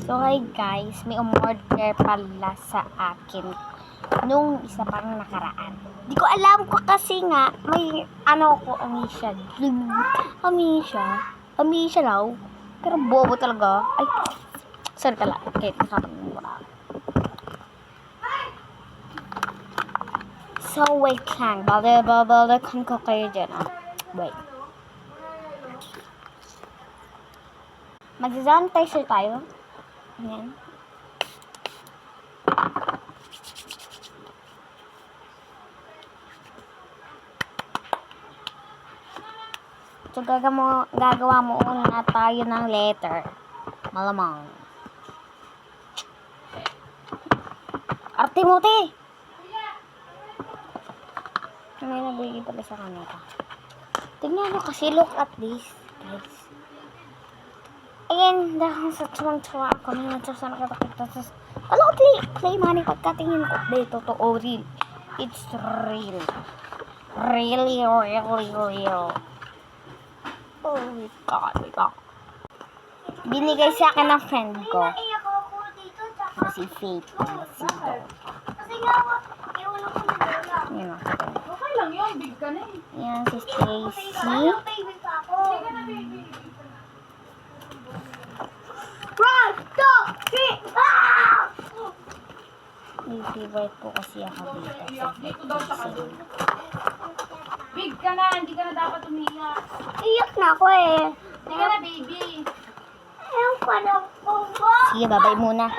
So, hi guys, may umorder pala sa akin nung isa pang nakaraan. Di ko alam ko kasi nga, may amnesia. Amnesia raw. Pero bobo talaga. Ay, sorry pala. Okay, nakapagmura. So, wait lang. Balikan ko kayo dyan. Wait. Mag-sanitizer tayo. Ayan. So, gagawa mo una tayo ng letter. Malamang. Arte mo, te! May nabigay pala sa kanila. Tingnan nyo kasi, look at this, guys. Ayan, dahil sa tuwang-tuwa ako na sa nakatakita sa... Ano, play money pagkatingin ko. Dito, totoo, real. It's real. Really real. Oh my God. Binigay sa akin ng friend ko. Si Faith. Kasi nga, iulo ko na dala. Yan o. Okay lang yun, big ka na eh. Yan, si Stacy. Baby pa ako. Sige na, baby. 1, 2, 3, ah! May favorite po kasi ako dito. Iyak, dito daw siya ka doon. Big ka na, hindi ka na dapat umiyak. Iyak na ako eh. Sige na, baby. Ayaw pa na po ba? Sige, babay muna.